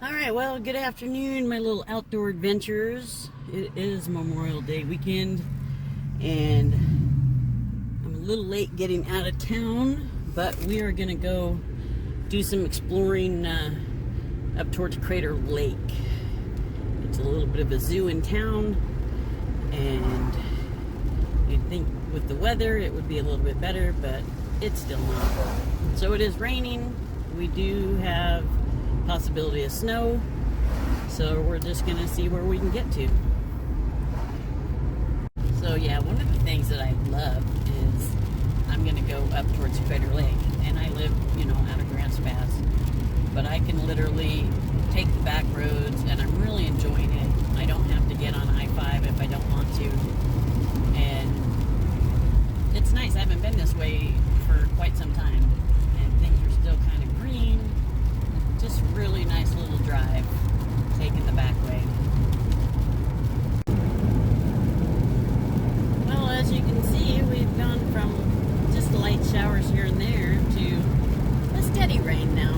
Alright, well, good afternoon, my little outdoor adventures. It is Memorial Day weekend, and I'm a little late getting out of town, but we are going to go do some exploring up towards Crater Lake. It's a little bit of a zoo in town, and you'd think with the weather it would be a little bit better, but it's still not. So it is raining. We do have possibility of snow, so we're just gonna see where we can get to. So yeah, one of the things that I love is I'm gonna go up towards Crater Lake, and I live, out of Grants Pass, but I can literally take the back roads, and I'm really enjoying it. I don't have to get on I-5 if I don't want to, and it's nice. I haven't been this way for quite some time, and things are still kind of green. Just really nice little drive, taking the back way. Well, as you can see, we've gone from just light showers here and there to a steady rain now.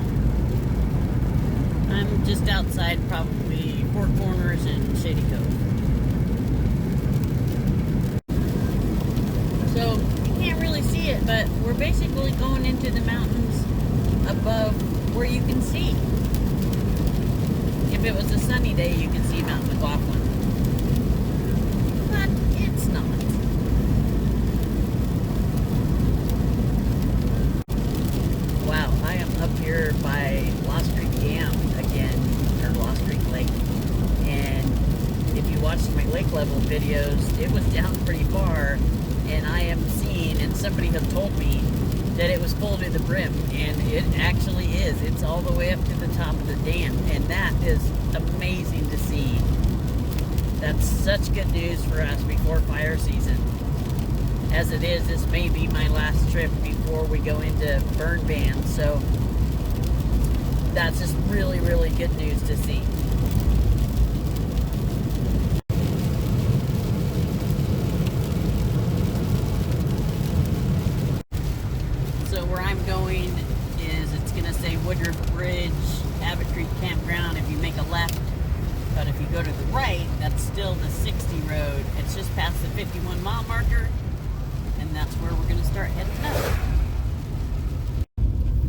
I'm just outside probably Four Corners and Shady Cove. So, you can't really see it, but we're basically going into the mountains above where you can see. If it was a sunny day, you can see Mount McLaughlin. But it's not. Wow, I am up here by Lost Creek Dam again, or Lost Creek Lake. And if you watched my lake level videos, it was down pretty far. And I am seeing, and somebody has told me, that it was full to the brim, and it actually is. It's all the way up to the top of the dam, and that is amazing to see. That's such good news for us before fire season. As it is, this may be my last trip before we go into burn ban, so that's just really, really good news to see. Where I'm going is, it's going to say Woodruff Bridge, Huckleberry Campground if you make a left, but if you go to the right, that's still the 60 road. It's just past the 51 mile marker, and that's where we're going to start heading up.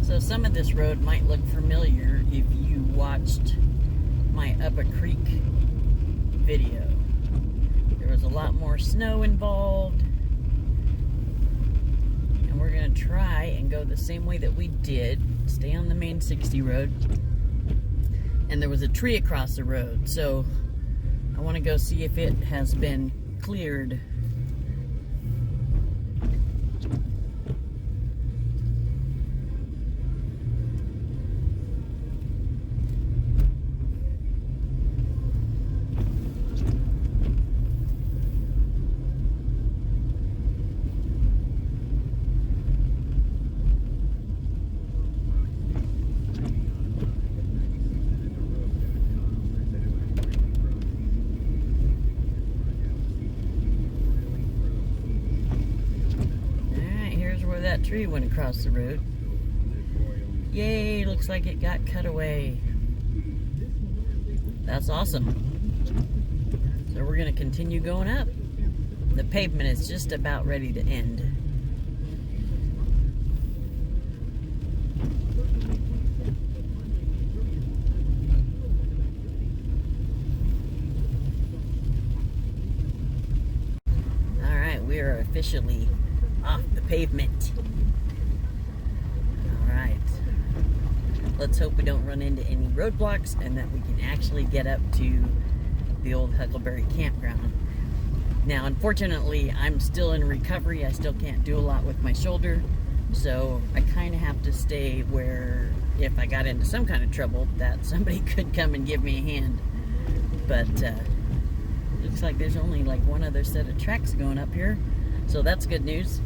So some of this road might look familiar if you watched my Up a Creek video. There was a lot more snow involved. We're going to try and go the same way that we did, stay on the main 60 road, and there was a tree across the road, so I want to go see if it has been cleared. That tree went across the road. Yay, looks like it got cut away. That's awesome. So we're going to continue going up. The pavement is just about ready to end. Alright, we are officially off the pavement. Alright. Let's hope we don't run into any roadblocks and that we can actually get up to the old Huckleberry Campground. Now, unfortunately, I'm still in recovery. I still can't do a lot with my shoulder, so I kind of have to stay where, if I got into some kind of trouble, that somebody could come and give me a hand. But looks like there's only like one other set of tracks going up here, so that's good news.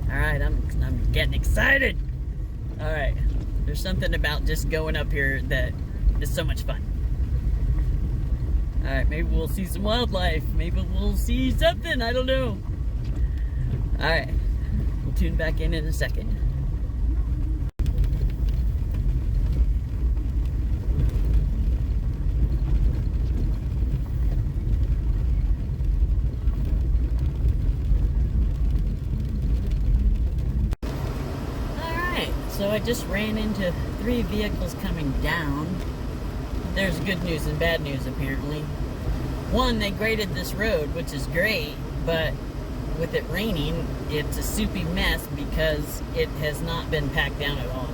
Alright, I'm getting excited. Alright, there's something about just going up here that is so much fun. Alright, maybe we'll see some wildlife. Maybe we'll see something, I don't know. Alright, we'll tune back in a second. I just ran into 3 vehicles coming down. There's good news and bad news, apparently. One, they graded this road, which is great, but with it raining, it's a soupy mess because it has not been packed down at all.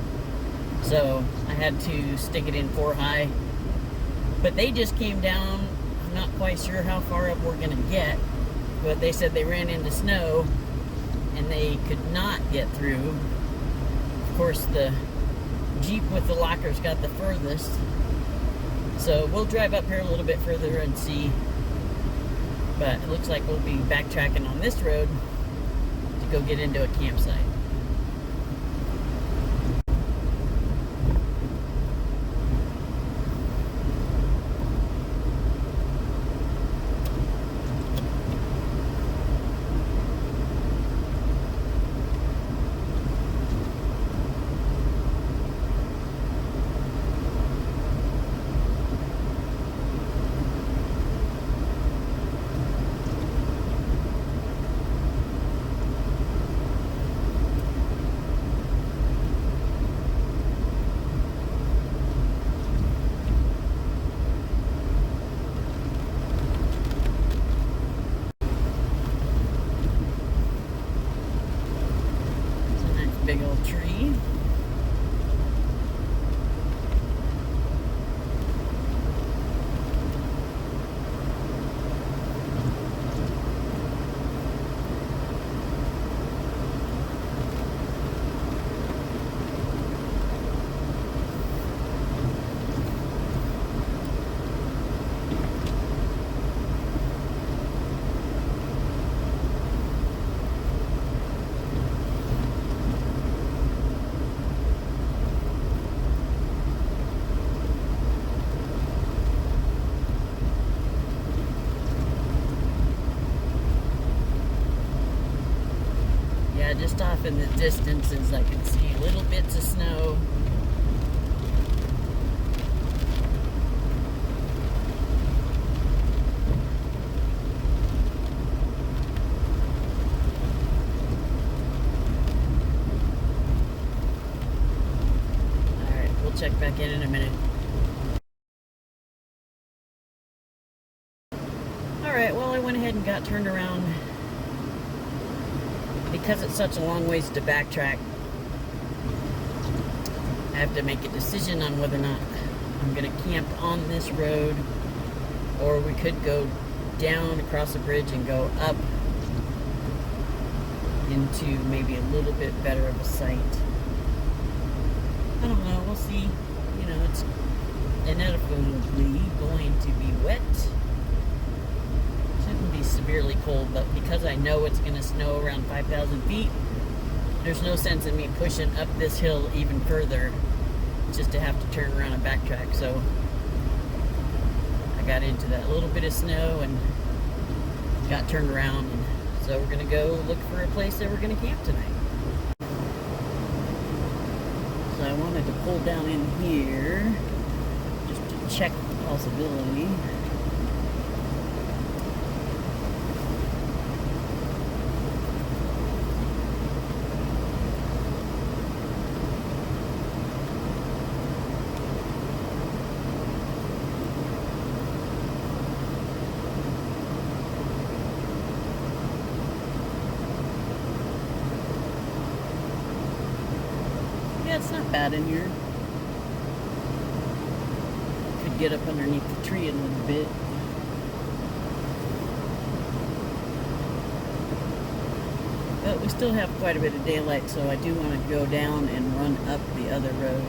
So I had to stick it in 4 high. But they just came down. I'm not quite sure how far up we're gonna get, but they said they ran into snow and they could not get through. Of course, the Jeep with the lockers got the furthest. So we'll drive up here a little bit further and see. But it looks like we'll be backtracking on this road to go get into a campsite. Big old tree. Just off in the distances, I can see little bits of snow. Alright, we'll check back in a minute. Alright, well, I went ahead and got turned around. Because it's such a long ways to backtrack, I have to make a decision on whether or not I'm going to camp on this road, or we could go down across the bridge and go up into maybe a little bit better of a site. I don't know, we'll see. You know, it's inevitably going to be wet. Shouldn't be severely cold, but because I know it's going to snow around 5,000 feet, there's no sense in me pushing up this hill even further just to have to turn around and backtrack. So I got into that little bit of snow and got turned around, and so we're going to go look for a place that we're going to camp tonight. So I wanted to pull down in here just to check the possibility. Yeah, it's not bad in here. Could get up underneath the tree a little bit. But we still have quite a bit of daylight, so I do want to go down and run up the other road.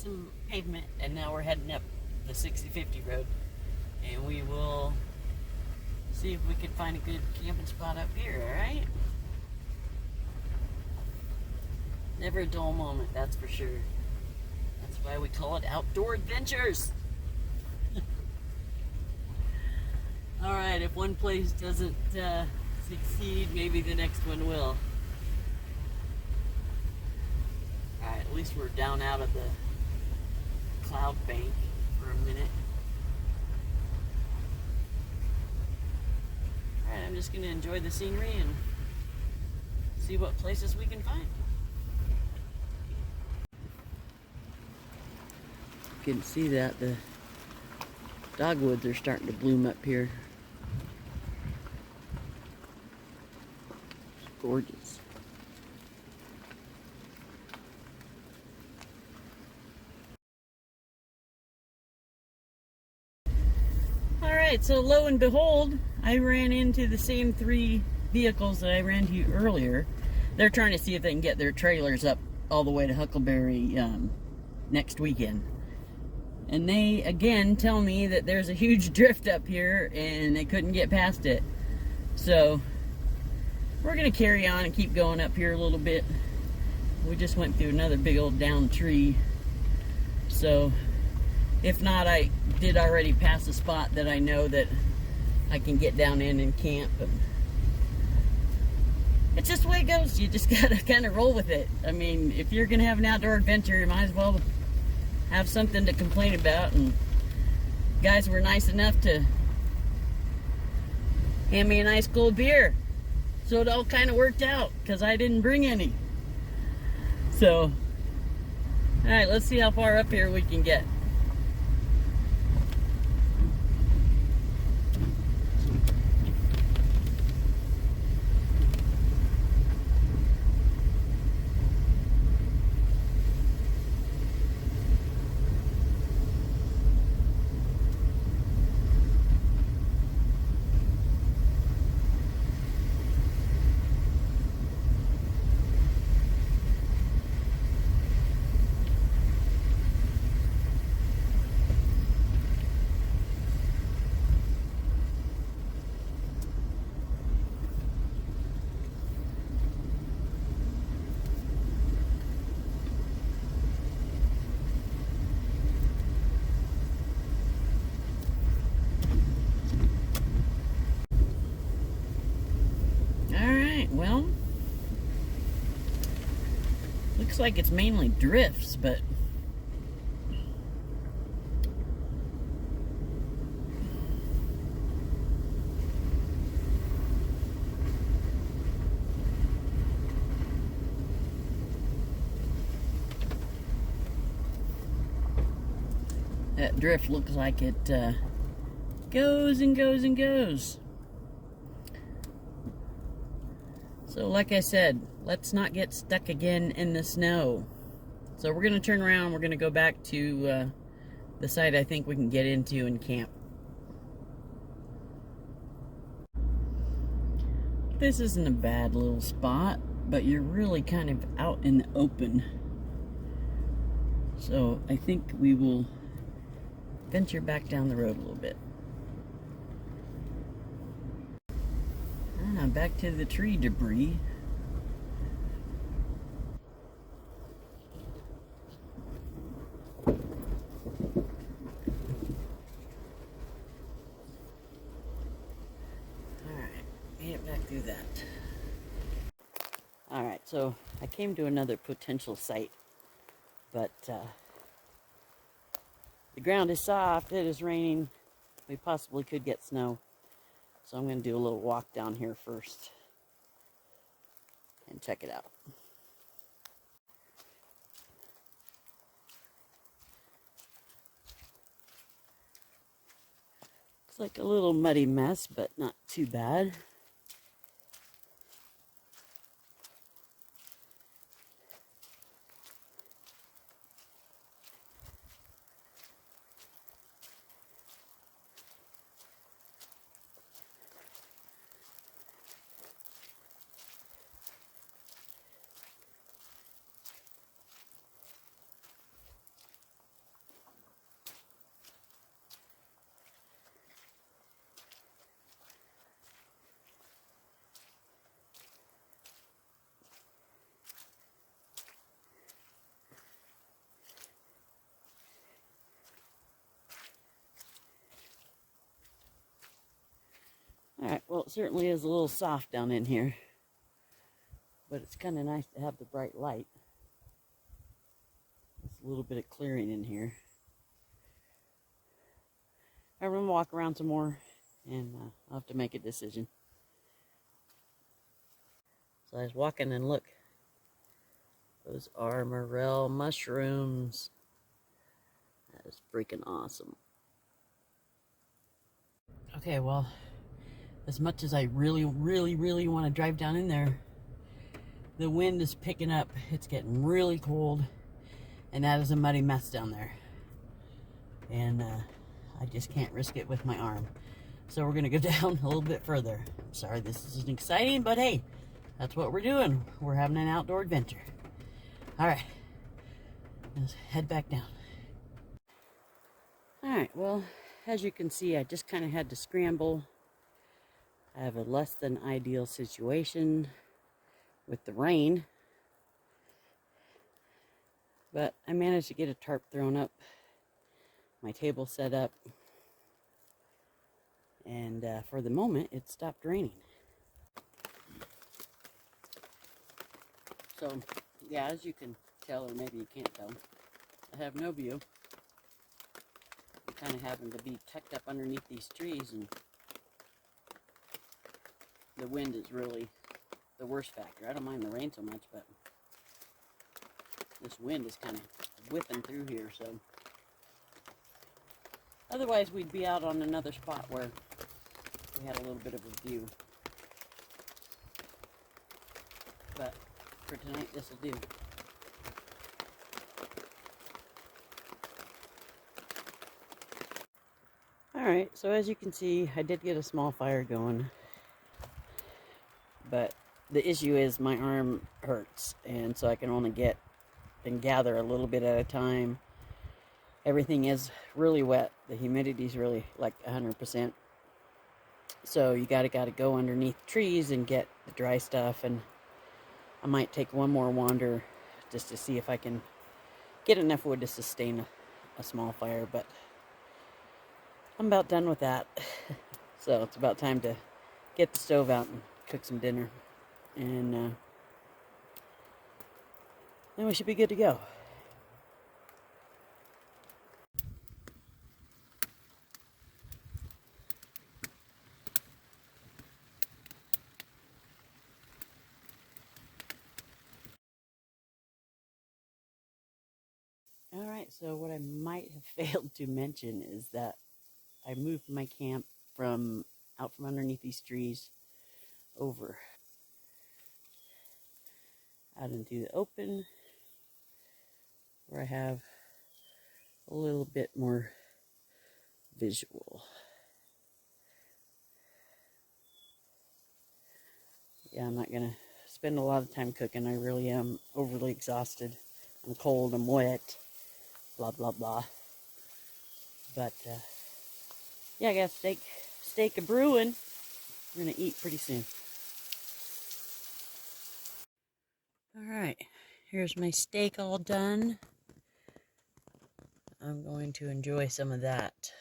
some pavement, and now we're heading up the 6050 road, and we will see if we can find a good camping spot up here. All right, never a dull moment, that's for sure. That's why we call it outdoor adventures. All right, if one place doesn't succeed, maybe the next one will. All right, at least we're down out of the cloud bank for a minute. All right, I'm just gonna enjoy the scenery and see what places we can find. You can see that the dogwoods are starting to bloom up here. It's gorgeous. All right, so lo and behold, I ran into the same three vehicles that I ran into earlier. They're trying to see if they can get their trailers up all the way to Huckleberry next weekend. And they, again, tell me that there's a huge drift up here and they couldn't get past it. So, we're going to carry on and keep going up here a little bit. We just went through another big old downed tree. So, if not, I did already pass a spot that I know that I can get down in and camp. But it's just the way it goes. You just got to kind of roll with it. I mean, if you're going to have an outdoor adventure, you might as well have something to complain about. And guys were nice enough to hand me an ice cold beer, so it all kind of worked out because I didn't bring any. So, all right, let's see how far up here we can get. Well, looks like it's mainly drifts, but that drift looks like it goes and goes and goes. So like I said, let's not get stuck again in the snow. So we're going to turn around. We're going to go back to the site I think we can get into and camp. This isn't a bad little spot, but you're really kind of out in the open. So I think we will venture back down the road a little bit. Back to the tree debris. Alright, made it back through that. Alright, so I came to another potential site, but the ground is soft, it is raining, we possibly could get snow. So I'm going to do a little walk down here first and check it out. It's like a little muddy mess, but not too bad. Alright, well, it certainly is a little soft down in here, but it's kind of nice to have the bright light. There's a little bit of clearing in here. I'm going to walk around some more, and I'll have to make a decision. So I was walking, and look, those are morel mushrooms. That is freaking awesome. Okay, well, as much as I really want to drive down in there, the wind is picking up. It's getting really cold, and that is a muddy mess down there. And I just can't risk it with my arm. So we're going to go down a little bit further. I'm sorry this isn't exciting, but hey, that's what we're doing. We're having an outdoor adventure. All right, let's head back down. All right, well, as you can see, I just kind of had to scramble. I have a less than ideal situation with the rain, but I managed to get a tarp thrown up, my table set up, and for the moment it stopped raining. So yeah, as you can tell, or maybe you can't tell, I have no view. I'm kind of having to be tucked up underneath these trees, and the wind is really the worst factor. I don't mind the rain so much, but this wind is kind of whipping through here, so otherwise we'd be out on another spot where we had a little bit of a view. But for tonight, this will do. Alright, so as you can see, I did get a small fire going, but the issue is my arm hurts, and so I can only get and gather a little bit at a time. Everything is really wet. The humidity is really like 100%. So you gotta go underneath trees and get the dry stuff, and I might take one more wander just to see if I can get enough wood to sustain a small fire, but I'm about done with that. So it's about time to get the stove out and cook some dinner, and then we should be good to go. Alright, so what I might have failed to mention is that I moved my camp from out from underneath these trees over out into the open, where I have a little bit more visual. Yeah, I'm not gonna spend a lot of time cooking. I really am overly exhausted. I'm cold, I'm wet, blah blah blah. But yeah, I got steak a brewing. We're gonna eat pretty soon. Alright, here's my steak all done. I'm going to enjoy some of that.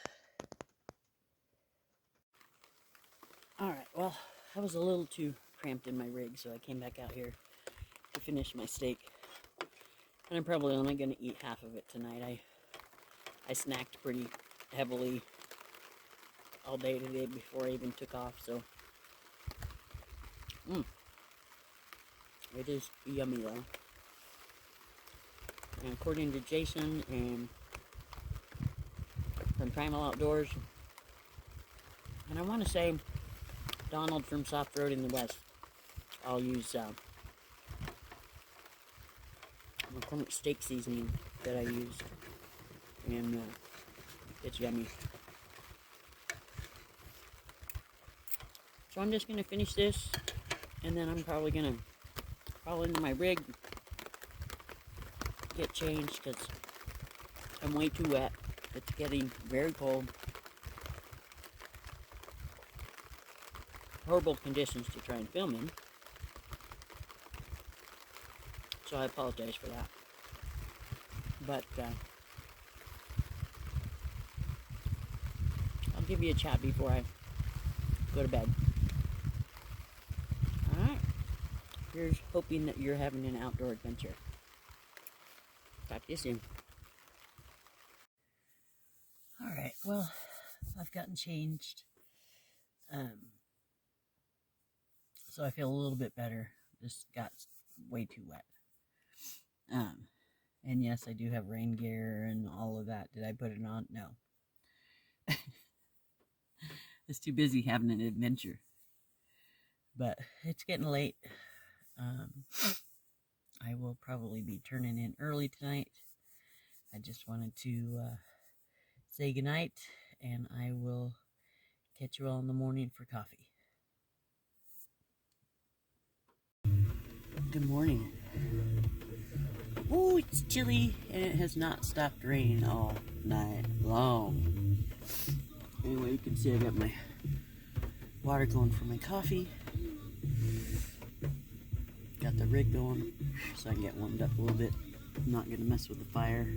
Alright, well, I was a little too cramped in my rig, so I came back out here to finish my steak. And I'm probably only going to eat half of it tonight. I snacked pretty heavily all day today before I even took off, so it is yummy though. And according to Jason and from Primal Outdoors, and I want to say Donald from Soft Road in the West, I'll use McCormick steak seasoning that I use, and it's yummy. So I'm just going to finish this, and then I'm probably going to crawl into my rig, get changed, because I'm way too wet. It's getting very cold. Horrible conditions to try and film in. So I apologize for that. But I'll give you a chat before I go to bed. Here's hoping that you're having an outdoor adventure. Talk to you soon. Alright, well, I've gotten changed. So I feel a little bit better. Just got way too wet. And yes, I do have rain gear and all of that. Did I put it on? No. I was too busy having an adventure. But it's getting late. I will probably be turning in early tonight. I just wanted to say goodnight, and I will catch you all in the morning for coffee. Good morning. Oh, it's chilly, and it has not stopped raining all night long. Anyway, you can see I got my water going for my coffee. Got the rig going so I can get warmed up a little bit. I'm not going to mess with the fire.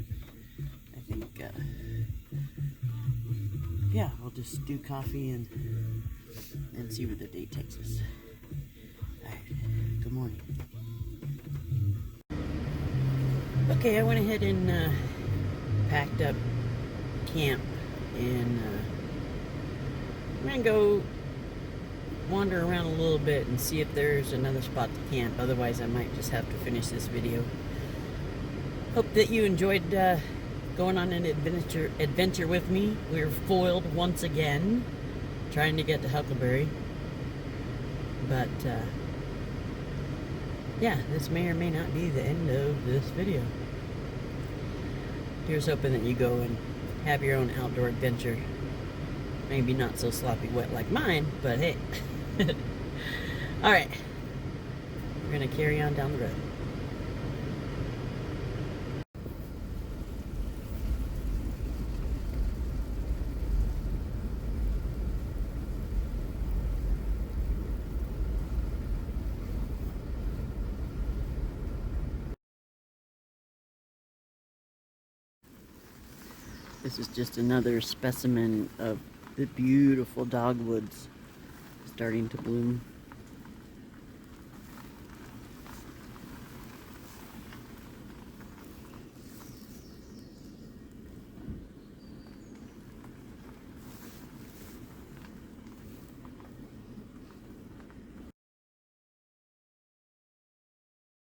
I think, yeah, I'll just do coffee and see where the day takes us. Alright, good morning. Okay, I went ahead and packed up camp, and I'm going to go wander around a little bit and see if there's another spot to camp. Otherwise, I might just have to finish this video. Hope that you enjoyed going on an adventure with me. We were foiled once again, trying to get to Huckleberry. But, yeah, this may or may not be the end of this video. Here's hoping that you go and have your own outdoor adventure. Maybe not so sloppy wet like mine, but hey. Alright, we're going to carry on down the road. This is just another specimen of the beautiful dogwoods starting to bloom.